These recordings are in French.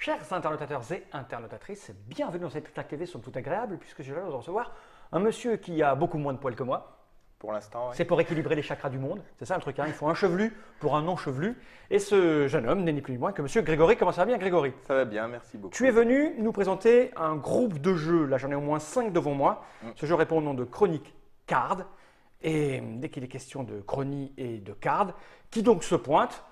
Chers internautateurs et internautatrices, bienvenue dans cette Tic Tac TV sur le Tout Agréable, puisque j'ai l'honneur de recevoir un monsieur qui a beaucoup moins de poils que moi. Pour l'instant, oui. C'est pour équilibrer les chakras du monde, c'est ça le truc, hein. Il faut un chevelu pour un non chevelu. Et ce jeune homme n'est ni plus ni moins que monsieur Grégory. Comment ça va bien, Grégory? Ça va bien, merci beaucoup. Tu es venu nous présenter un groupe de jeux, là j'en ai au moins 5 devant moi. Ce jeu répond au nom de Chronic Card. Et dès qu'il est question de chronique et de card, qui donc se pointe?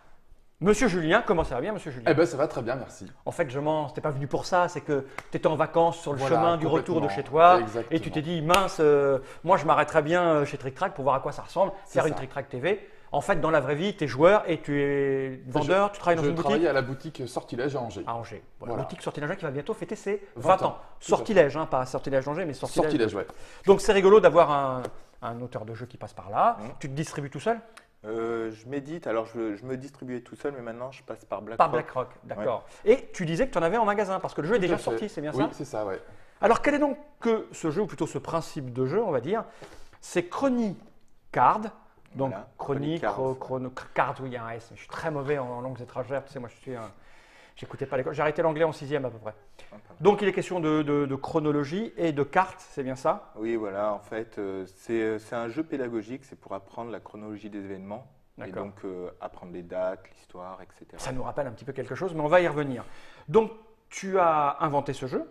Monsieur Julien, comment ça va bien, monsieur Julien? Eh ben ça va très bien, merci. En fait, je mens, t'es pas venu pour ça, c'est que tu étais en vacances sur le Voilà, chemin du retour de chez toi. Exactement. Et tu t'es dit, mince, moi je m'arrêterais bien chez Trick Track pour voir à quoi ça ressemble, C'est faire une ça. Trick Track TV. En fait, dans la vraie vie, tu es joueur et tu es vendeur, tu travailles dans Je une boutique travaillais à la boutique Sortilège à Angers. à Angers. Voilà. Voilà. Boutique Sortilège qui va bientôt fêter ses 20 20 ans. ans. Tout à fait. Sortilège, hein, pas Sortilège d'Angers, mais Sortilège. Sortilège, ouais. Donc c'est rigolo d'avoir un auteur de jeu qui passe par là. Tu te distribues tout seul? Je médite, alors je me distribuais tout seul, mais maintenant je passe par BlackRock. Par BlackRock, d'accord. Et tu disais que tu en avais en magasin, parce que le jeu est déjà Tout à fait. sorti, c'est bien Oui, ça? c'est ça, ouais. Alors, quel est donc que ce jeu, ou plutôt ce principe de jeu, on va dire? C'est Chronic Card. Donc, Voilà, Chronic, Chronic Card, oui, il y a un S. Mais je suis très mauvais en langues étrangères. Tu sais, moi, j'écoutais pas l'école. J'ai arrêté l'anglais en 6e à peu près. Donc, il est question de chronologie et de cartes, c'est bien ça? Oui, voilà, en fait, c'est un jeu pédagogique, c'est pour apprendre la chronologie des événements. Et D'accord. donc apprendre les dates, l'histoire, etc. Ça nous rappelle un petit peu quelque chose, mais on va y revenir. Donc, tu as inventé ce jeu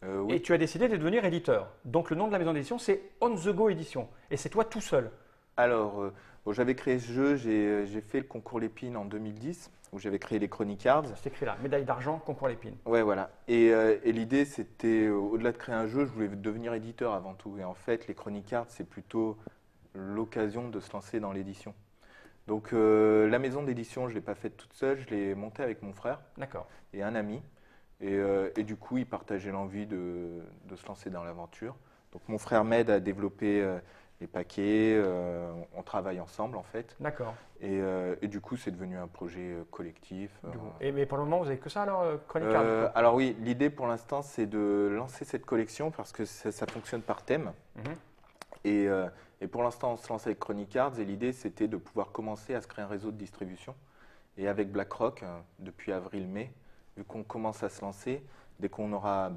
Oui, et tu as décidé de devenir éditeur. Donc, le nom de la maison d'édition, c'est On The Go Édition. Et c'est toi tout seul. alors bon, j'avais créé ce jeu, j'ai fait le concours Lépine en 2010, où j'avais créé les Chronic Cards. C'est écrit là, médaille d'argent, concours Lépine. Ouais, voilà. Et l'idée, c'était, au-delà de créer un jeu, je voulais devenir éditeur avant tout. Et en fait, les Chronic Cards, c'est plutôt l'occasion de se lancer dans l'édition. Donc, la maison d'édition, je ne l'ai pas faite toute seule, je l'ai montée avec mon frère D'accord. et un ami. Et du coup, ils partageaient l'envie de se lancer dans l'aventure. Donc, mon frère m'aide à développer les paquets, on travaille ensemble en fait. D'accord. Et du coup, c'est devenu un projet collectif. Mais pour le moment, vous avez que ça alors, Chronic Card? Alors oui, l'idée pour l'instant, c'est de lancer cette collection parce que ça fonctionne par thème. Mhm. Et pour l'instant, on se lance avec Chronic Cards et l'idée, c'était de pouvoir commencer à se créer un réseau de distribution. Et avec BlackRock, depuis avril-mai, vu qu'on commence à se lancer, dès qu'on aura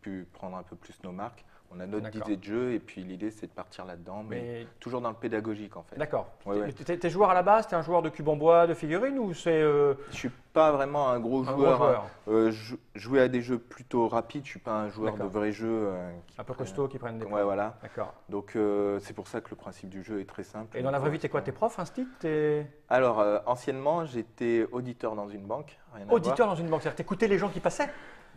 pu prendre un peu plus nos marques, on a notre D'accord. idée de jeu et puis l'idée, c'est de partir là-dedans, mais toujours dans le pédagogique en fait. D'accord. Ouais, ouais. T'es joueur à la base, t'es un joueur de cube en bois, de figurines ou c'est Je suis pas vraiment un gros un joueur. gros joueur Jouer à des jeux plutôt rapides, je suis pas un joueur de D'accord. vrais jeux. un peu costaud qui prennent des Ouais, points? voilà. D'accord. Donc c'est pour ça que le principe du jeu est très simple. Et dans la vraie vie, t'es quoi? T'es prof, instit? T'es Alors anciennement, j'étais auditeur dans une banque. Rien à auditeur voir. dans une banque, c'est-à-dire t'écoutais les gens qui passaient?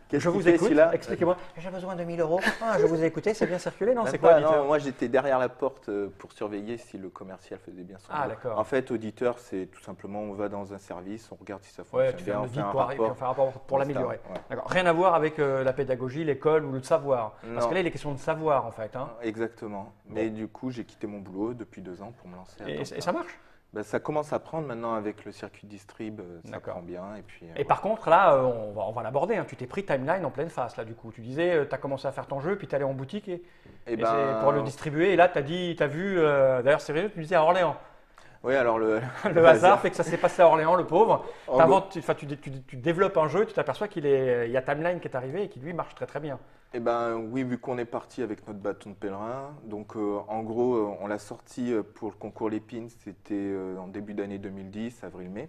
Qu'est-ce Je qu'il vous fait, écoute, celui-là expliquez-moi. J'ai besoin de 1000 euros. Ah, je vous ai écouté, c'est bien circulé? Non, Même c'est quoi pas, auditeur? non, moi j'étais derrière la porte pour surveiller si le commercial faisait bien son Ah, boulot. d'accord. En fait, auditeur, c'est tout simplement on va dans un service, on regarde si ça Ouais, fonctionne tu fais bien, un on audit fait un pour arriver, puis on rapport. fait un rapport pour Basta, l'améliorer. ouais. D'accord. Rien à voir avec la pédagogie, l'école ou le savoir. Parce Non. que là, il est question de savoir en fait. Hein. Exactement. Mais du coup, j'ai quitté mon boulot depuis 2 ans pour me lancer à Et temps ça plein. marche? Ça commence à prendre maintenant avec le circuit distrib, ça D'accord. prend bien. Et puis, Et par contre, là, on va l'aborder. Hein. Tu t'es pris Timeline en pleine face, là, du coup. Tu disais, tu as commencé à faire ton jeu, puis tu es allé en boutique et c'est pour le distribuer. Et là, tu as vu, d'ailleurs, c'est vrai, tu disais à Orléans. oui, alors le Le hasard fait que ça s'est passé à Orléans, le pauvre. En gros, Tu développes un jeu, tu t'aperçois il y a Timeline qui est arrivé et qui, lui, marche très très bien. oui, vu qu'on est parti avec notre bâton de pèlerin, donc en gros, on l'a sorti pour le concours Lépine, c'était en début d'année 2010, avril-mai.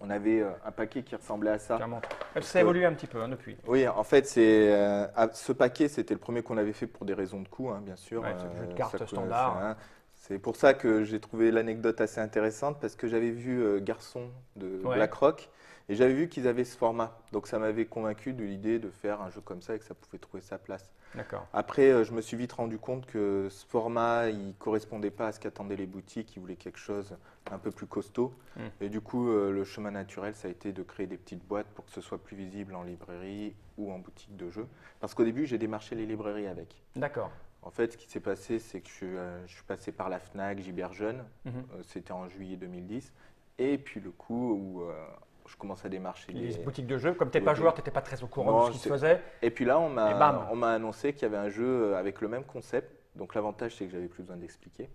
On avait un paquet qui ressemblait à ça. Clairement. Ça a évolué un petit peu hein, depuis. Oui, en fait, ce paquet, c'était le premier qu'on avait fait pour des raisons de coût, hein, bien sûr. Ouais, c'est le jeu de ça cartes coûte- standard. C'est pour ça que j'ai trouvé l'anecdote assez intéressante parce que j'avais vu Garçon de Ouais. BlackRock et j'avais vu qu'ils avaient ce format. Donc ça m'avait convaincu de l'idée de faire un jeu comme ça et que ça pouvait trouver sa place. D'accord. Après, je me suis vite rendu compte que ce format, il correspondait pas à ce qu'attendaient les boutiques. Ils voulaient quelque chose un peu plus costaud. Et du coup, le chemin naturel, ça a été de créer des petites boîtes pour que ce soit plus visible en librairie ou en boutique de jeux. Parce qu'au début, j'ai démarché les librairies avec. D'accord. En fait, ce qui s'est passé, c'est que je suis passé par la Fnac, Giberjeune, Mhm. c'était en juillet 2010, et puis le coup où je commence à démarcher Les les... boutiques de jeux, comme tu n'es pas Oui. joueur, tu n'étais pas très au courant Non, de ce qui se faisait. Et puis là, Et bam. on m'a annoncé qu'il y avait un jeu avec le même concept, donc l'avantage, c'est que j'avais plus besoin d'expliquer.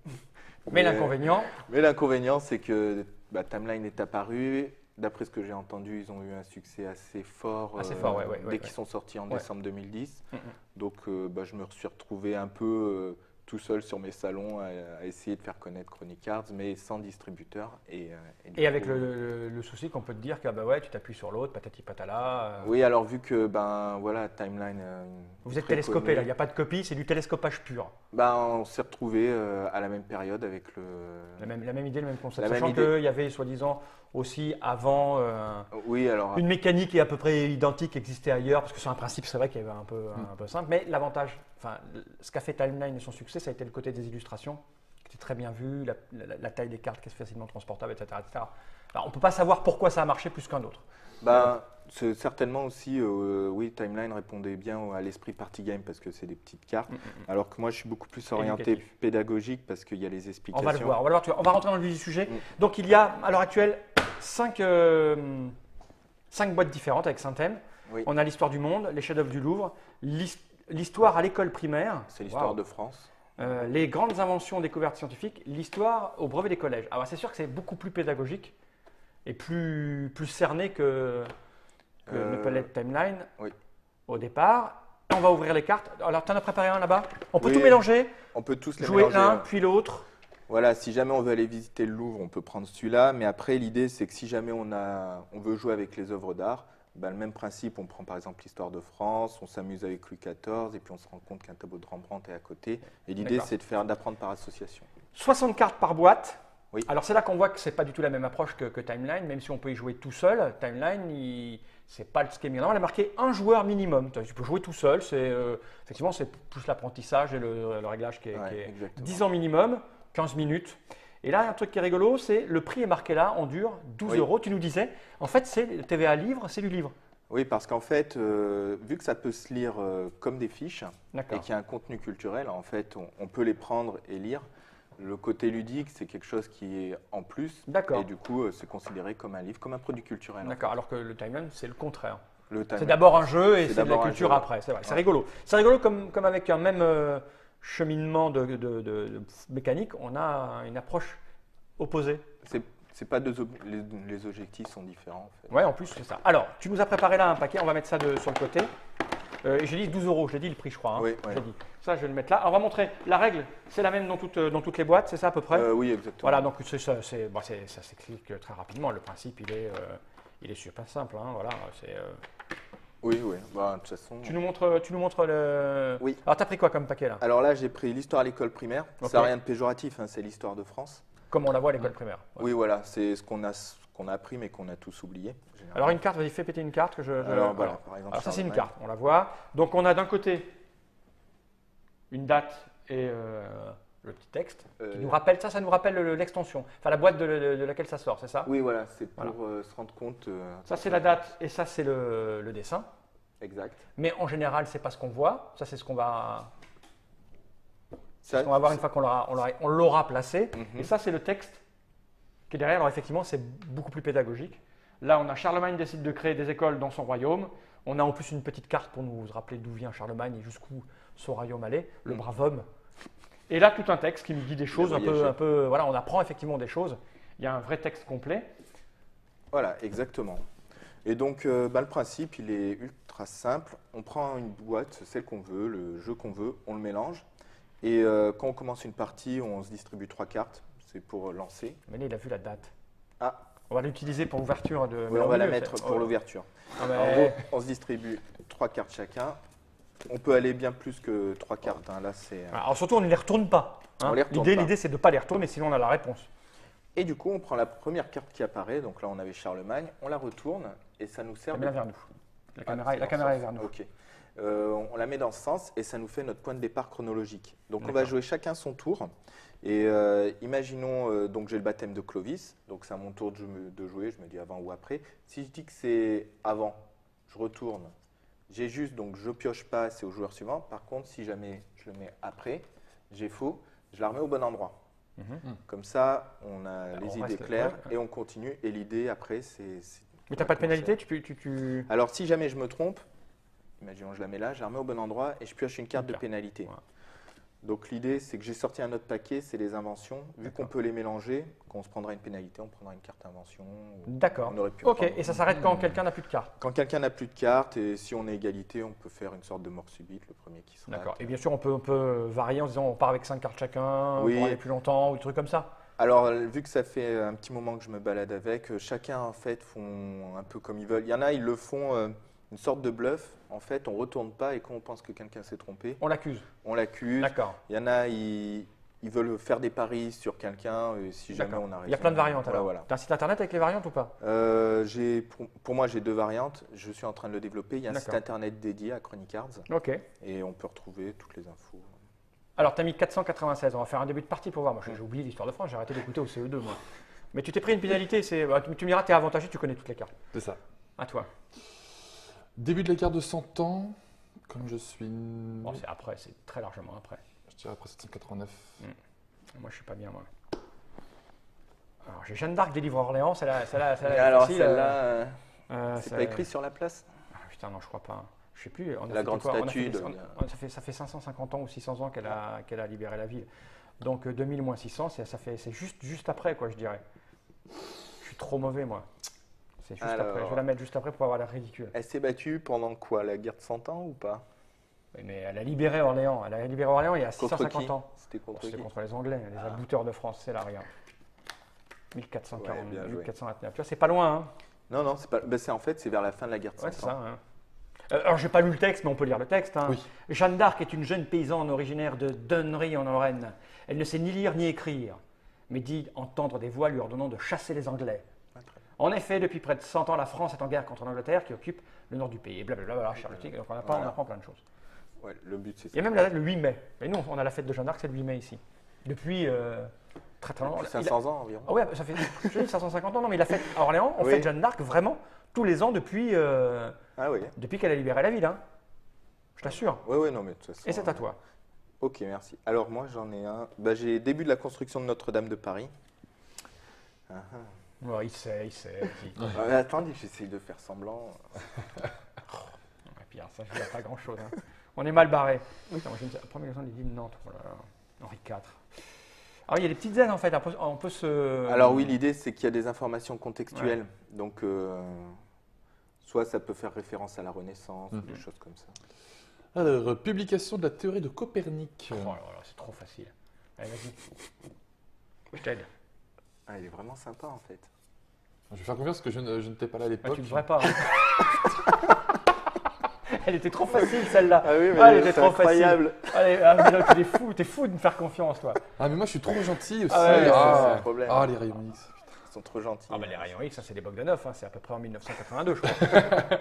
Mais l'inconvénient, Mais l'inconvénient, c'est que Timeline est apparu, D'après ce que j'ai entendu, ils ont eu un succès assez fort, Assez fort, ouais, dès qu'ils sont sortis en Ouais. décembre 2010. Mhm. Donc je me suis retrouvé un peu tout seul sur mes salons à essayer de faire connaître Chronic Cards, mais sans distributeur. Du Et avec coup, le souci qu'on peut te dire que bah ouais, tu t'appuies sur l'autre, patati patala. Oui, alors vu que voilà, Timeline. Vous êtes très télescopé connu, là, il n'y a pas de copie, c'est du télescopage pur. on s'est retrouvé à la même période avec La même idée, le même concept. La même Sachant idée. qu'il y avait soi-disant aussi avant Oui, alors une mécanique qui est à peu près identique qui existait ailleurs, parce que c'est un principe, c'est vrai qu'il y avait un peu simple. Mais l'avantage, enfin, ce qu'a fait Timeline et son succès, ça a été le côté des illustrations, qui était très bien vu, la taille des cartes qui est facilement transportable, etc. etc. Alors, on ne peut pas savoir pourquoi ça a marché plus qu'un autre. c'est certainement aussi, oui, Timeline répondait bien à l'esprit party game parce que c'est des petites cartes, alors que moi je suis beaucoup plus orienté Éducatif. pédagogique parce qu'il y a les On explications. va le voir, on va rentrer dans le vif du sujet. Donc il y a à l'heure actuelle 5 boîtes différentes avec 5 thèmes. Oui. On a l'histoire du monde, les chefs-d'œuvre du Louvre, l'histoire à l'école primaire, C'est l'histoire Waouh. de France. Les grandes inventions découvertes scientifiques, l'histoire au brevet des collèges. Alors c'est sûr que c'est beaucoup plus pédagogique et plus cerné que ne peut l'être Timeline oui. au départ. On va ouvrir les cartes. Alors tu en as préparé un là-bas. On peut Oui. tout mélanger, On peut tous les jouer mélanger. l'un puis l'autre. Voilà, si jamais on veut aller visiter le Louvre, on peut prendre celui-là. Mais après, l'idée, c'est que si jamais on veut jouer avec les œuvres d'art, le même principe, on prend par exemple l'histoire de France, on s'amuse avec Louis XIV, et puis on se rend compte qu'un tableau de Rembrandt est à côté. Et l'idée, D'accord. c'est d'apprendre par association. 60 cartes par boîte. Oui. Alors c'est là qu'on voit que c'est pas du tout la même approche que Timeline, même si on peut y jouer tout seul. Timeline, c'est pas ce qui est mis en avant. Elle a marqué un joueur minimum. Tu peux jouer tout seul. Effectivement, c'est plus l'apprentissage et le réglage qui est Exactement. 10 ans minimum, 15 minutes. Et là, un truc qui est rigolo, c'est le prix est marqué là, en dur, 12 Oui. euros. Tu nous disais, en fait, c'est le TVA livre, c'est du livre. Oui, parce qu'en fait, vu que ça peut se lire comme des fiches et D'accord. qu'il y a un contenu culturel, en fait, on peut les prendre et lire. Le côté ludique, c'est quelque chose qui est en plus. D'accord. Et du coup, c'est considéré comme un livre, comme un produit culturel. D'accord. Alors que le Timeline, c'est le contraire. Le C'est time- d'abord un jeu et C'est c'est de la d'abord un culture jeu. après. C'est vrai. C'est Ouais. rigolo. C'est rigolo comme avec un même cheminement de mécanique, on a une approche opposée. C'est pas les objectifs sont différents. En fait. Ouais, en plus, c'est ça. Alors, tu nous as préparé là un paquet. On va mettre ça sur le côté. Et j'ai dit 12 euros. Je l'ai dit le prix, je crois. Hein. Oui, Je oui. l'ai dit. Ça, je vais le mettre là. Alors, on va montrer la règle. C'est la même dans toutes les boîtes. C'est ça à peu près. Oui, exactement. Voilà. Donc, ça s'explique très rapidement. Le principe, il est super simple. Hein. Voilà. Oui, oui. De toute façon. Tu nous montres le. Oui. Alors, t'as pris quoi comme paquet là? Alors là, j'ai pris l'histoire à l'école primaire. Ok. Ça n'a rien de péjoratif, hein, c'est l'histoire de France. Comme on la voit à l'école primaire. Ouais. Oui, voilà, c'est ce qu'on a appris, mais qu'on a tous oublié. généralement. Alors, une carte, vas-y, fais péter une carte que Alors, voilà, par exemple. Alors ça c'est une Charlemagne. carte, on la voit. Donc on a d'un côté une date et le petit texte qui nous rappelle, ça nous rappelle l'extension, enfin la boîte de laquelle ça sort, c'est ça? Oui, voilà, c'est pour Voilà. se rendre compte. Ça c'est la date et ça c'est le dessin. Exact. Mais en général c'est pas ce qu'on voit, ça c'est ce qu'on va, Ça, ce qu'on va voir une fois on l'aura placé. Mhm. Et ça c'est le texte qui est derrière, alors effectivement c'est beaucoup plus pédagogique. Là on a Charlemagne décide de créer des écoles dans son royaume. On a en plus une petite carte pour nous rappeler d'où vient Charlemagne et jusqu'où son royaume allait, le brave homme. Et là, tout un texte qui nous dit des choses un peu, voilà, on apprend effectivement des choses. Il y a un vrai texte complet. Voilà, exactement. Et donc, le principe, il est ultra simple. On prend une boîte, celle qu'on veut, le jeu qu'on veut, on le mélange. Et quand on commence une partie, on se distribue 3 cartes. C'est pour lancer. Mais là, il a vu la date. Ah, On va l'utiliser pour l'ouverture de. oui, on va la mettre pour l'ouverture. Ah, En mais- gros, on se distribue 3 cartes chacun. On peut aller bien plus que 3 cartes. Hein. Là, c'est. Alors surtout, on ne les retourne pas. hein. On les retourne pas. L'idée, c'est de ne pas les retourner, sinon on a la réponse. Et du coup, on prend la première carte qui apparaît. Donc là, on avait Charlemagne. On la retourne et ça nous sert Mets-la vers nous. La Ah, caméra, c'est la dans caméra ce est vers sens. nous. Ok. On la met dans ce sens et ça nous fait notre point de départ chronologique. Donc on va D'accord. jouer chacun son tour. Et imaginons, donc j'ai le baptême de Clovis, donc c'est à mon tour de jouer, je me dis avant ou après. Si je dis que c'est avant, je retourne. J'ai juste, donc je pioche pas, c'est au joueur suivant. Par contre, si jamais je le mets après, j'ai faux, je la remets au bon endroit. Mhm. Comme ça, on a Alors, les on idées reste- claires ouais. et on continue. Et l'idée après, c'est. Mais t'as pas de pénalité, tu... Alors, si jamais je me trompe, imaginons je la mets là, je la remets au bon endroit et je pioche une carte Une de carte. pénalité. Ouais. Donc l'idée, c'est que j'ai sorti un autre paquet, c'est les inventions. Vu qu'on peut les mélanger, quand on se prendra une pénalité, on prendra une carte invention. D'accord. On aurait pu Ok, prendre- et ça s'arrête quand quelqu'un n'a plus de carte. Quand quelqu'un n'a plus de cartes, et si on est égalité, on peut faire une sorte de mort subite, le premier qui sera. D'accord. Et bien sûr, on peut varier en disant on part avec 5 cartes chacun Oui. pour aller plus longtemps ou des trucs comme ça. Alors, vu que ça fait un petit moment que je me balade avec, chacun en fait font un peu comme ils veulent. Il y en a, ils le font une sorte de bluff. En fait, on retourne pas et quand on pense que quelqu'un s'est trompé, On l'accuse. on l'accuse. D'accord. Il y en a, ils veulent faire des paris sur quelqu'un si jamais D'accord. on a raison. Il y a plein de variantes Ouais, alors. voilà. Tu as un site internet avec les variantes ou pas? Pour moi, j'ai 2 variantes. Je suis en train de le développer. Il y a un site D'accord. internet dédié à Chronic Cards Ok. et on peut retrouver toutes les infos. Alors, tu as mis 496. On va faire un début de partie pour voir. Moi, j'ai oublié l'histoire de France. J'ai arrêté d'écouter au CE2, moi. Mais tu t'es pris une pénalité. Tu me diras, tu es avantagé, tu connais toutes les cartes. C'est ça. À toi. Début de la carte de 100 ans, comme je suis. Bon, c'est après, c'est très largement après. Je dirais après 789. Moi, je suis pas bien, moi. Alors, j'ai Jeanne d'Arc des livres Orléans. Celle-là, Et alors, facile, celle-là, c'est ça- pas écrit sur la place? Ah, putain, non, je crois pas. Je sais plus. On a La fait grande quoi On a statue fait des- de- ça fait 550 ans ou 600 ans qu'elle a libéré la ville. Donc 2000 moins 600, c'est juste après, quoi, je dirais. Je suis trop mauvais, moi. C'est juste Alors. après. Je vais la mettre juste après pour avoir l'air ridicule. Elle s'est battue pendant quoi? La guerre de 100 ans ou pas? Oui, mais elle a libéré Orléans. Elle a libéré Orléans il y a Contre 650 qui? ans. C'était Bon, contre C'était qui? contre les Anglais, les abouteurs de France, c'est là, regarde. 1440, Ouais, bien joué. 1429. Tu vois, c'est pas loin, hein. Non, non, c'est pas. Ben, en fait, c'est vers la fin de la guerre de 100 Ouais, c'est ans. ça. Hein. Alors, j'ai pas lu le texte, mais on peut lire le texte. Hein. Oui. Jeanne d'Arc est une jeune paysanne originaire de Dunnery en Lorraine. Elle ne sait ni lire ni écrire, mais dit entendre des voix lui ordonnant de chasser les Anglais. Ah, très bien. En effet, depuis près de 100 ans, la France est en guerre contre l'Angleterre qui occupe le nord du pays. Et blablabla, Charlotte. Donc on apprend plein de choses. Ouais, le but, c'est ça. Il y a même la date le 8 mai. Et nous, on a la fête de Jeanne d'Arc, c'est le 8 mai ici. Depuis très très longtemps. Depuis 500 ans environ. Ah ouais, ça fait je dis 550 ans, non, mais la fête à Orléans, on Oui. fête Jeanne d'Arc vraiment tous les ans depuis Ah oui. qu'elle a libéré la ville. Hein. Je t'assure. Oui, oui, non, mais de toute façon. Et c'est à toi. Ok, merci. Alors, moi, j'en ai un. Bah, j'ai début de la construction de Notre-Dame de Paris. Ah, ah. Ouais, il sait. Attendez, j'essaye de faire semblant. Et puis, alors, ça, je dis pas grand-chose. Hein. On est mal barré. Putain, moi, je ne sais- Première question des villes de Nantes. Oh là là. Henri IV. Ah oui, il y a des petites aides en fait. On peut se. Alors oui, l'idée, c'est qu'il y a des informations contextuelles. Donc, soit ça peut faire référence à la Renaissance, ou des choses comme ça. Alors, publication de la théorie de Copernic. Oh là là, c'est trop facile. Allez, vas-y. Je t'aide. Ah, il est vraiment sympa, en fait. Je vais faire confiance parce que je n'étais pas là à Ah, l'époque. tu ne devrais pas. Hein. Elle était trop facile celle-là. Ah oui, mais elle était c'est trop incroyable. facile. Allez, ah, mais là, t'es fou de me faire confiance, toi. Ah, mais moi je suis trop gentil aussi. Ah ouais, c'est le problème. Ah, les rayons X. Ils sont trop gentils. Ah bah les rayons X, ça c'est des Bogdanov, hein, c'est à peu près en 1982, je crois.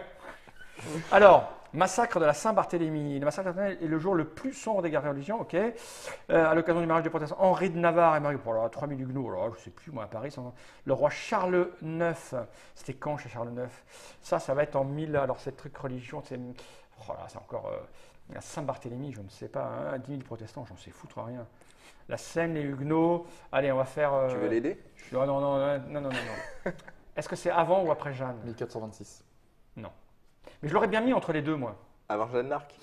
Alors, massacre de la Saint-Barthélemy. Le massacre de la Saint-Barthélemy est le jour le plus sombre des guerres de religion, ok. À l'occasion du mariage des protestants, Henri de Navarre et Marie, pour 3000 huguenots, alors, je sais plus moi à Paris, le roi Charles IX, c'était quand chez Charles IX? Ça va être en 1000, alors cette truc religion, c'est encore la Saint-Barthélemy, je ne sais pas, hein, 10 000 protestants, j'en sais foutre rien. La Seine, les huguenots, allez, on va faire. Tu veux l'aider? Non. Est-ce que c'est avant ou après Jeanne? 1426. Non. Mais je l'aurais bien mis entre les deux, moi. Avant Jeanne d'Arc?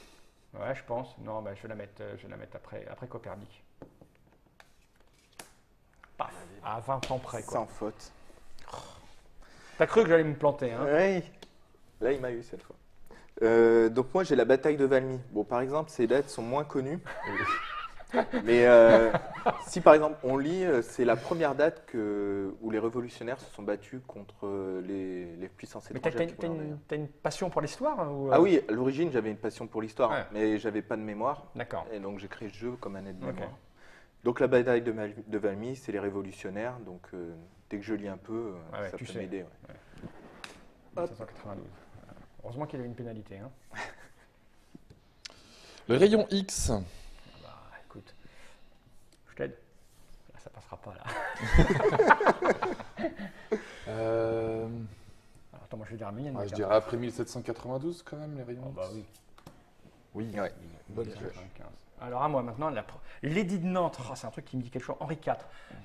Ouais, je pense. Non, bah, je vais la mettre après Copernic. Paf. À 20 ans près, quoi. Sans faute. T'as cru que j'allais me planter, hein? Oui. Là, il m'a eu cette fois. Donc moi, j'ai la bataille de Valmy. Bon, par exemple, ces dates sont moins connues. Mais si par exemple on lit, c'est la première date où les révolutionnaires se sont battus contre les puissances Mais étrangères. qui voulaient envahir. t'as une passion pour l'histoire, hein, ou, Ah oui, à l'origine j'avais une passion pour l'histoire, Ouais. mais j'avais pas de mémoire. D'accord. Et donc j'ai créé ce jeu comme un aide de Ok. mémoire. Donc la bataille de Valmy, c'est les révolutionnaires. Donc dès que je lis un peu, Ouais, ça tu peut sais. m'aider. Ouais. 1792. Heureusement qu'il y a eu une pénalité, hein. Le rayon X. Bah, écoute, je t'aide. Là, ça passera pas, là. Euh, Alors, attends, moi je vais dire un million. je dirais après 1792 quand même, les rayons Oh, X. bah oui. Oui. Ouais. Bonne 1995. Alors à moi maintenant, l'édit de Nantes, oh, c'est un truc qui me dit quelque chose. Henri IV,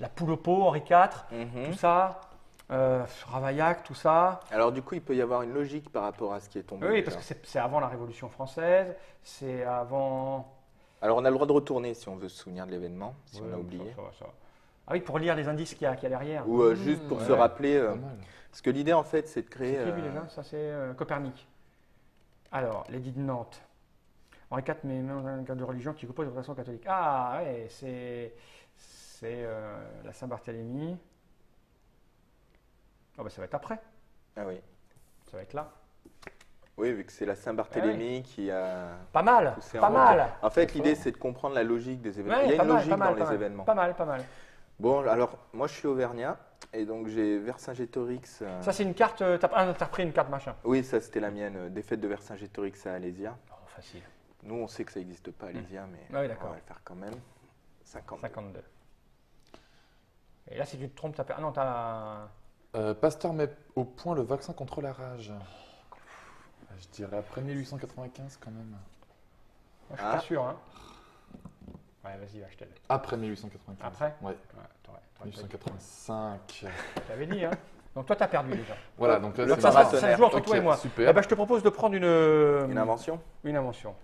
la poule au pot, Henri IV, Mhm. tout ça, Ravaillac, tout ça. Alors du coup, il peut y avoir une logique par rapport à ce qui est tombé. Oui, déjà. parce que c'est avant la Révolution française, c'est avant. Alors, on a le droit de retourner si on veut se souvenir de l'événement, si Ouais, on a oublié. ça va, ça va. Ah oui, pour lire les indices qu'il y a derrière. Ou juste pour se Ouais. rappeler. Pas mal. Parce que l'idée, en fait, c'est de créer. C'est qui lui déjà? Ça c'est Copernic. Alors, l'édit de Nantes. Henri IV met dans un cadre de religion qui oppose la façon catholique. Ah ouais, c'est la Saint-Barthélemy. Ah bah ça va être après, Ah oui. ça va être là. Oui, vu que c'est la Saint-Barthélemy qui a. Pas mal, poussé pas en mal. En fait, C'est l'idée, fort. c'est de comprendre la logique des événements. Ouais, Il y a pas une mal, logique pas mal, dans pas les mal. événements. Pas mal, pas mal. Bon, alors, moi, je suis auvergnat. Et donc, j'ai Vercingétorix. Ça c'est une carte, t'as repris une carte machin. Oui, ça, c'était la mienne. Défaite de Vercingétorix à Alésia. Oh, facile. Nous, on sait que ça n'existe pas à Alésia, mais Ah oui, on d'accord. va le faire quand même. 50. 52. Et là si tu te trompes, t'as perdu. Ah non, t'as... Pasteur met au point le vaccin contre la rage. Je dirais après 1895 quand même. Moi, je suis Ah. pas sûr, hein. Ouais, vas-y, va, je t'aide. Après 1895. Après Ouais, Ouais, t'aurais pas dit. 1885. Je t'avais dit, hein. Donc toi, t'as perdu déjà. Voilà, donc là Le c'est Ça, marrant. ça se joue entre Ok, toi et moi. super. Eh ben, je te propose de prendre Une invention. une invention.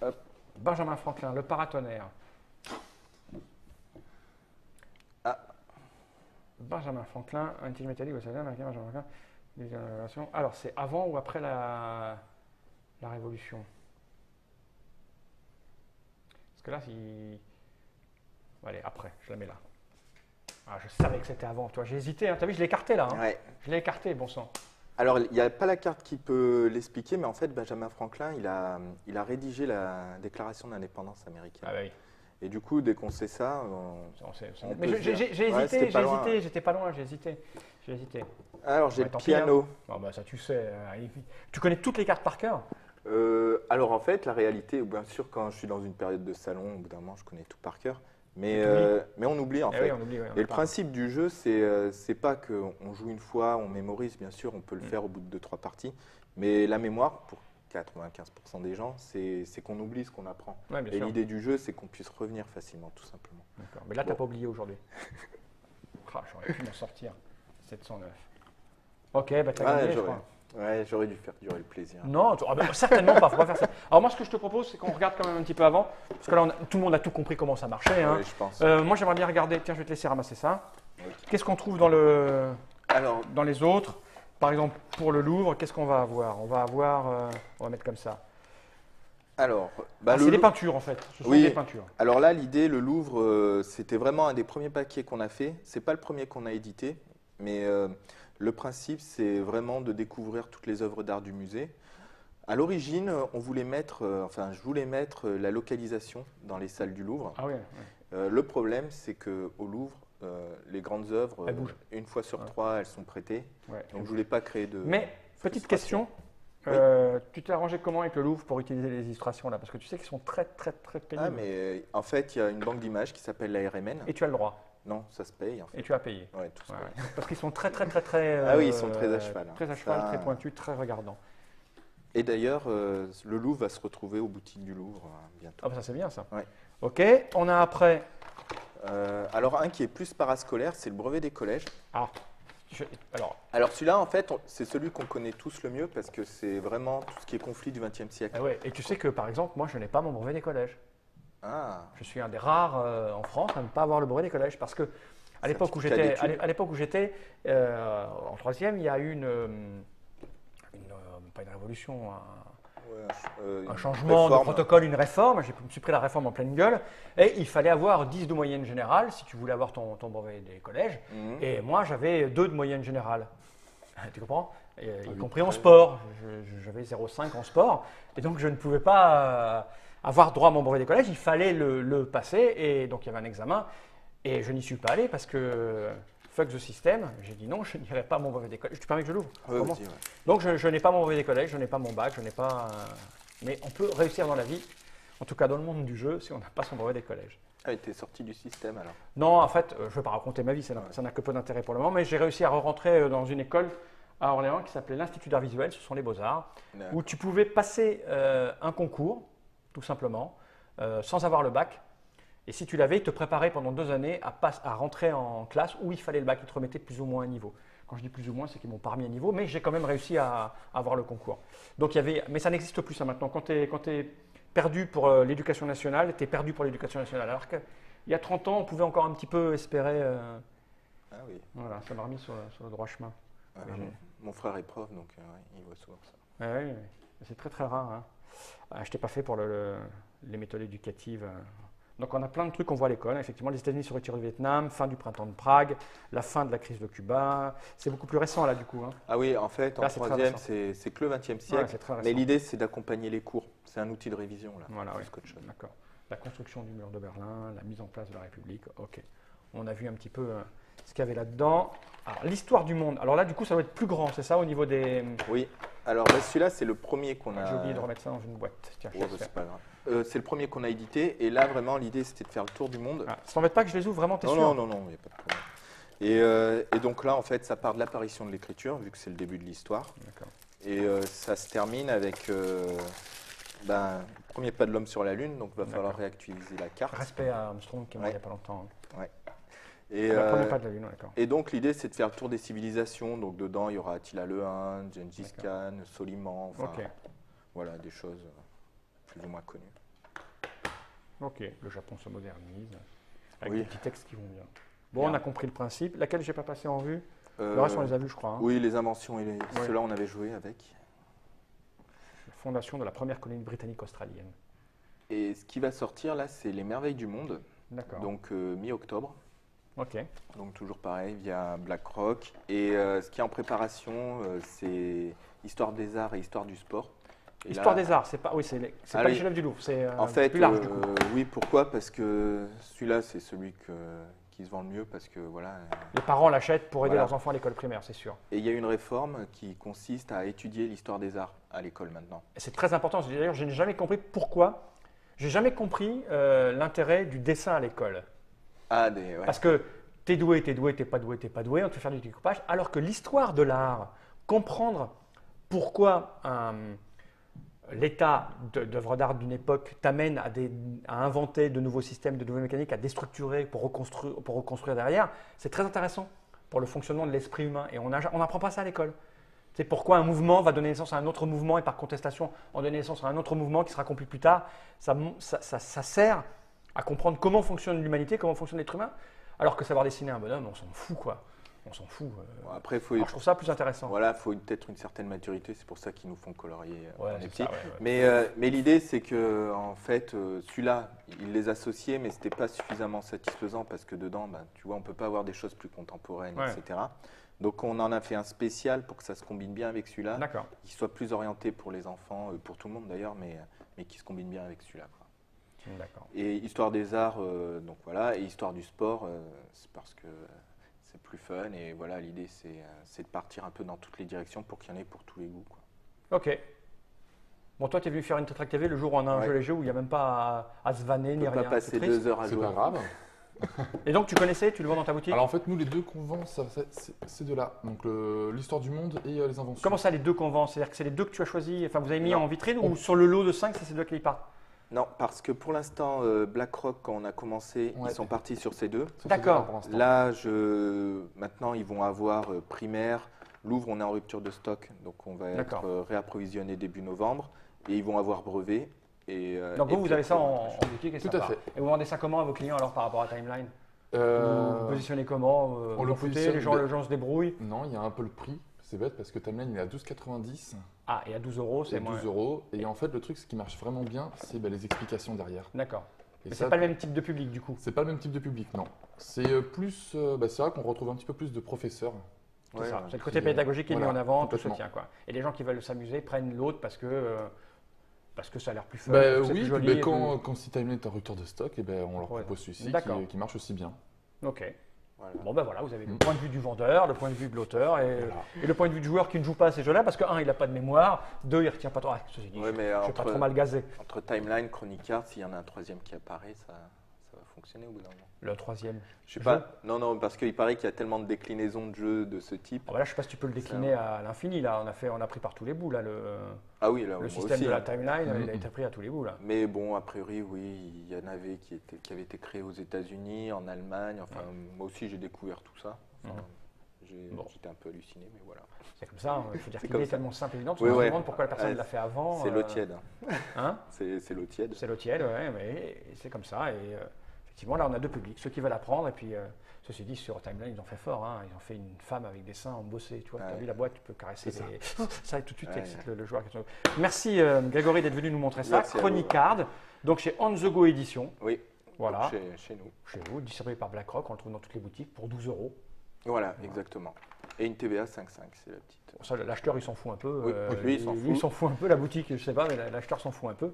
Hop. Benjamin Franklin, le paratonnerre. Ah. Benjamin Franklin, un tige métallique, vous savez, américain, Benjamin Franklin. Révolution. Alors, c'est avant ou après la Révolution? Parce que là, si... Allez, après, je la mets là. Ah, je savais que c'était avant, toi. J'ai hésité, hein. T'as vu, je l'ai écarté là. Hein. Ouais. Je l'ai écarté, bon sang. Alors, il n'y a pas la carte qui peut l'expliquer, mais en fait, Benjamin Franklin, il a rédigé la déclaration d'indépendance américaine. Ah bah oui. Et du coup, dès qu'on sait ça, on Mais peut se dire. j'ai Ouais, hésité, c'était pas loin. j'étais pas loin, j'ai hésité. Alors, j'ai Ouais, le tant pis, hein. piano. Bon, bah ça tu sais. Tu connais toutes les cartes par cœur? Alors, en fait, la réalité, bien sûr, quand je suis dans une période de salon, au bout d'un moment, je connais tout par cœur. Mais, Et t'oublies. mais on oublie, en Eh fait. oui, on oublie. Ouais, on Et le parle. principe du jeu, c'est pas qu'on joue une fois, on mémorise, bien sûr, on peut le faire au bout de 2-3 parties. Mais la mémoire, pour 95% des gens, c'est qu'on oublie ce qu'on apprend. Ouais, bien Et sûr. l'idée du jeu, c'est qu'on puisse revenir facilement, tout simplement. D'accord. Mais là, t'as Bon. pas oublié aujourd'hui. Ah, j'aurais pu m'en sortir. 709. Ok, bah t'as gagné, je crois. Ouais, j'aurais dû faire durer le plaisir. Non, certainement pas, faut pas faire ça. Alors moi, ce que je te propose, c'est qu'on regarde quand même un petit peu avant, parce que là, tout le monde a tout compris comment ça marchait. Hein. Ouais, je pense. Moi, j'aimerais bien regarder. Tiens, je vais te laisser ramasser ça. Ok. Qu'est-ce qu'on trouve Alors, dans les autres? Par exemple, pour le Louvre, qu'est-ce qu'on va avoir? On va mettre comme ça. alors, C'est des peintures en fait. Ce sont Oui. des peintures. alors là, l'idée, le Louvre, c'était vraiment un des premiers paquets qu'on a fait. C'est pas le premier qu'on a édité, mais le principe, c'est vraiment de découvrir toutes les œuvres d'art du musée. À l'origine, on voulait mettre, je voulais mettre la localisation dans les salles du Louvre. Ah oui. Le problème, c'est que au Louvre, les grandes œuvres, Elles bougent. une fois sur Ouais. 3, elles sont prêtées. Ouais. Donc, je voulais pas créer de. Mais petite question, Oui. tu t'es arrangé comment avec le Louvre pour utiliser les illustrations là? Parce que tu sais qu'ils sont très pénibles. Ah, mais en fait, il y a une banque d'images qui s'appelle la RMN. Et tu as le droit. Non, ça se paye. En fait. Et tu as payé. Ouais, tout se Ouais, paye. ouais. Parce qu'ils sont très. Ah oui, ils sont très à cheval, hein. Très à cheval, Ça- très pointus, très regardants. Et d'ailleurs, le Louvre va se retrouver aux boutiques du Louvre bientôt. Ah bah ça c'est bien ça. Ouais. Ok, on a après. Alors, un qui est plus parascolaire, c'est le brevet des collèges. Ah, alors, Alors, celui-là, en fait, c'est celui qu'on connaît tous le mieux parce que c'est vraiment tout ce qui est conflit du XXe siècle. ah ouais. Et tu sais que par exemple, moi je n'ai pas mon brevet des collèges. Ah, Je suis un des rares en France à ne pas avoir le brevet des collèges parce que à l'époque où Certificat j'étais, d'études. à l'époque où j'étais en troisième, il y a eu pas une révolution, un changement de réforme. protocole, une réforme. Je me suis pris la réforme en pleine gueule et il fallait avoir 10 de moyenne générale si tu voulais avoir ton brevet des collèges. Mhm. Et moi, j'avais 2 de moyenne générale. Tu comprends? Y oui, compris en très. sport. J'avais 0,5 en sport. Et donc, je ne pouvais pas avoir droit à mon brevet des collèges. Il fallait le passer. Et donc, il y avait un examen. Et je n'y suis pas allé parce que fuck the system. J'ai dit non, je n'irai pas à mon brevet des collèges. Tu permets que je l'ouvre? Ouais, Comment? vas-y, ouais. Donc, je n'ai pas mon brevet des collèges. Je n'ai pas mon bac. Je n'ai pas. Mais on peut réussir dans la vie. En tout cas, dans le monde du jeu, si on n'a pas son brevet des collèges. Ah, t'es sorti du système alors. Non, en fait, je ne vais pas raconter ma vie, ça n'a que peu d'intérêt pour le moment, mais j'ai réussi à rentrer dans une école à Orléans qui s'appelait l'Institut d'art visuel, ce sont les beaux-arts, où tu pouvais passer un concours, tout simplement, sans avoir le bac. Et si tu l'avais, ils te préparaient pendant 2 années à rentrer en classe où il fallait le bac, ils te remettaient plus ou moins un niveau. Quand je dis plus ou moins, c'est qu'ils m'ont pas remis un niveau, mais j'ai quand même réussi à avoir le concours. Donc il y avait, mais ça n'existe plus ça maintenant. Quand tu es perdu pour l'éducation nationale, tu es perdu pour l'éducation nationale. Alors qu'il y a 30 ans, on pouvait encore un petit peu espérer. Ah oui. Voilà, ça m'a remis sur le droit chemin. Mon frère est prof, donc ouais, il voit souvent ça. Oui, c'est très très rare. Hein. Je n'étais pas fait pour les méthodes éducatives. Donc on a plein de trucs qu'on voit à l'école. Effectivement, les États-Unis se retirent du Vietnam, fin du printemps de Prague, la fin de la crise de Cuba. C'est beaucoup plus récent là du coup. Hein. Ah oui, en fait, en Là, c'est très troisième, récent. c'est que le XXe Ouais, siècle. c'est très récent. Mais l'idée, c'est d'accompagner les cours. C'est un outil de révision, là. Voilà, plus oui. qu'autre chose. D'accord. La construction du mur de Berlin, la mise en place de la République. Ok. On a vu un petit peu ce qu'il y avait là-dedans. Alors, l'histoire du monde. Alors là, du coup, ça va être plus grand, c'est ça, au niveau des. Oui. Alors, bah, celui-là, c'est le premier qu'on a. J'ai oublié de remettre ça dans une boîte. Tiens, je Ouais, vais bah, le faire. c'est pas grave. C'est le premier qu'on a édité. Et là, vraiment, l'idée, c'était de faire le tour du monde. Ah, ça t'embête pas que je les ouvre vraiment, t'es Non, sûr? non, il n'y a pas de problème. Et donc là, en fait, ça part de l'apparition de l'écriture, vu que c'est le début de l'histoire. D'accord. Et ça se termine avec le premier pas de l'homme sur la Lune, donc il va falloir réactualiser la carte. Respect à Armstrong qui est mort Ouais. il n'y a pas longtemps. Et, Le premier pas de la Lune, d'accord. et donc l'idée, c'est de faire le tour des civilisations. Donc dedans, il y aura Attila le Hun, Gengis Khan, Soliman, enfin Ok. voilà, des choses plus ou moins connues. Ok. Le Japon se modernise. Avec Oui. des petits textes qui vont bien. Bon, Bien. on a compris le principe. Laquelle j'ai pas passé en vue? Euh, Le reste, on les a vus, je crois. Hein. Oui, les inventions, et ceux-là, on avait joué avec. Fondation de la première colonie britannique australienne. Et ce qui va sortir là, c'est Les Merveilles du Monde, D'accord. donc mi-octobre. Ok. Donc toujours pareil, via BlackRock. Et ce qui est en préparation, c'est Histoire des arts et Histoire du sport. Et Histoire là, des arts, c'est pas, oui, c'est Ah pas oui. les chefs-d'œuvre du Louvre, c'est en fait, plus large du coup. oui, pourquoi? Parce que celui-là, c'est celui qui se vend le mieux, parce que voilà. Les parents l'achètent pour aider Voilà. leurs enfants à l'école primaire, c'est sûr. Et il y a une réforme qui consiste à étudier l'histoire des arts à l'école maintenant. Et c'est très important. D'ailleurs, je n'ai jamais compris pourquoi. J'ai jamais compris l'intérêt du dessin à l'école. Ouais. Parce que t'es doué, t'es pas doué, t'es pas doué, on te fait faire du découpage. Alors que l'histoire de l'art, comprendre pourquoi l'état d'œuvre d'art d'une époque t'amène à inventer de nouveaux systèmes, de nouvelles mécaniques, à déstructurer pour reconstruire derrière, c'est très intéressant pour le fonctionnement de l'esprit humain. Et on n'apprend pas ça à l'école. C'est pourquoi un mouvement va donner naissance à un autre mouvement et par contestation, on donne naissance à un autre mouvement qui sera accompli plus tard. Ça sert à comprendre comment fonctionne l'humanité, comment fonctionne l'être humain. Alors que savoir dessiner un bonhomme, on s'en fout quoi. On s'en fout. Bon, après, Alors, je trouve ça plus intéressant. voilà, faut peut-être une certaine maturité. C'est pour ça qu'ils nous font colorier Ouais, quand on est c'est petit. ça, ouais. Mais l'idée, c'est que en fait, celui-là, il les associait, mais c'était pas suffisamment satisfaisant parce que dedans, tu vois, on peut pas avoir des choses plus contemporaines, Ouais. etc. Donc, on en a fait un spécial pour que ça se combine bien avec celui-là, D'accord. qui soit plus orienté pour les enfants, pour tout le monde d'ailleurs, mais qui se combine bien avec celui-là, quoi. D'accord. Et Histoire des arts, donc voilà, et Histoire du sport, c'est parce que c'est plus fun. Et voilà, l'idée, c'est de partir un peu dans toutes les directions pour qu'il y en ait pour tous les goûts, quoi. Ok. Bon, toi, tu es venu faire une Tetrac TV le jour où on a un Ouais. jeu léger où il n'y a même pas à se vanner On ni peut rien. pas passer C'est triste. 2 heures à C'est jouer. pas grave. Et donc, tu connaissais, tu le vends dans ta boutique? Alors en fait, nous, les deux qu'on vend, c'est de là. Donc l'histoire du monde et les inventions. Comment ça, les deux qu'on vend? C'est-à-dire que c'est les deux que tu as choisis, enfin, vous avez mis Non. en vitrine On- ou sur le lot de 5, c'est ces deux qui partent? Non, parce que pour l'instant, BlackRock, quand on a commencé, Ouais. ils sont partis sur ces deux. Sur ces D'accord. deux-là pour l'instant. Là, maintenant, ils vont avoir Primaire. Louvre, on est en rupture de stock, donc on va être D'accord. réapprovisionné début novembre. Et ils vont avoir brevet. Donc, vous avez ça en boutique et Tout ça à part. fait. Et vous vendez ça comment à vos clients alors par rapport à Timeline? Vous Euh, le positionnez comment? on Vous le en foutez, positionne les gens se débrouillent. Non, il y a un peu le prix. C'est bête parce que Timeline il est à 12,90 Ah, et à 12 euros, c'est c'est moins. 12 euros. Et en fait, le truc, ce qui marche vraiment bien, c'est les explications derrière. D'accord. Et Mais ça, c'est pas le même type de public du coup. c'est pas le même type de public, non. C'est plus. C'est vrai qu'on retrouve un petit peu plus de professeurs. C'est Ouais, ça. ouais. C'est le côté Qui, pédagogique qui est mis voilà, en avant, tout se complètement. tient quoi. Et les gens qui veulent s'amuser prennent l'autre parce que ça a l'air plus fun. Bah, parce que c'est oui, plus puis, joli bah, et quand si Timeline est en rupture de stock, et ben, on leur Ouais. propose celui-ci D'accord. qui marche aussi bien. plus- Ok. Voilà. Bon ben voilà, vous avez le point de vue du vendeur, le point de vue de l'auteur et le point de vue du joueur qui ne joue pas à ces jeux-là parce que il n'a pas de mémoire, 2, il retient pas trop. Ah, ceci dit, Ouais, mais je suis pas trop mal gazé. entre Timeline, Chronic Art, s'il y en a un troisième qui apparaît, ça va fonctionner au bout d'un moment. Le troisième. Je sais Jeu. pas. Non, parce qu'il paraît qu'il y a tellement de déclinaisons de jeux de ce type. Ah, bah là, je sais pas si tu peux le décliner à l'infini. Là, on a pris par tous les bouts là Ah oui, là, le moi système aussi, de la hein. timeline, il a Mhm. été pris à tous les bouts là. Mais bon, a priori, oui, il y en avait qui avaient été créés aux États-Unis, en Allemagne. Enfin, moi aussi, j'ai découvert tout ça. Enfin, J'étais un peu halluciné, mais voilà. C'est comme ça, il faut dire C'est qu'il comme est ça. tellement simple et évident. Oui, On se ouais. demande pourquoi la personne Ouais, l'a fait avant. C'est l'eau tiède. Hein C'est l'eau tiède. C'est l'eau tiède, ouais, mais c'est comme ça. Et effectivement, là, on a deux publics. Ceux qui veulent apprendre, et puis, ceci dit, sur Timeline, ils ont fait fort. Hein. Ils ont fait une femme avec des seins embossés. Tu vois, tu as vu la boîte, tu peux caresser. Ça, tout de suite, excite le joueur. Merci, Grégory, d'être venu nous montrer ça. Merci Chronic Card, donc chez On The Go Édition. Oui, voilà. Chez nous. Chez vous, distribué par BlackRock. On le trouve dans toutes les boutiques pour 12 €. Voilà, exactement. Et une TVA 5,5, c'est la petite. Bon, ça, l'acheteur, il s'en fout un peu. Oui, lui, il s'en fout. Il s'en fout un peu. La boutique, je sais pas, mais l'acheteur s'en fout un peu.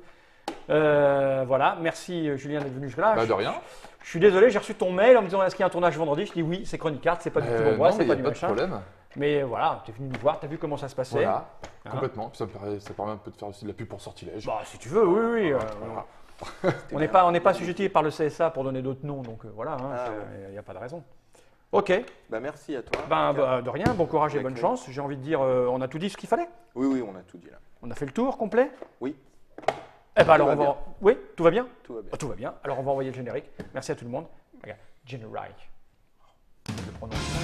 Voilà, merci Julien d'être venu jusque-là. Bah, de rien. Je suis désolé, j'ai reçu ton mail en me disant est-ce qu'il y a un tournage vendredi. Je dis oui, c'est Chronic Card, c'est pas du tout pour moi, Non, c'est mais pas il du n'y a pas de machin. problème. Mais voilà, tu es venu nous voir, tu as vu comment ça se passait. Voilà, Hein. complètement. Puis ça permet un peu de faire aussi de la pub pour Sortilège. Bah, si tu veux, oui. Voilà. On n'est pas assujetti par le CSA pour donner d'autres noms, donc voilà, il n'y a pas de raison. Ok, Bah, merci à toi. de rien, bon courage et bonne Avec chance. J'ai envie de dire, on a tout dit ce qu'il fallait. Oui, on a tout dit là. On a fait le tour complet. Oui, Eh ben alors va on va. bien. Oui, tout va bien. tout va bien. Tout va bien. Alors on va envoyer le générique. Merci à tout le monde. Regarde, générique. Je le prononce.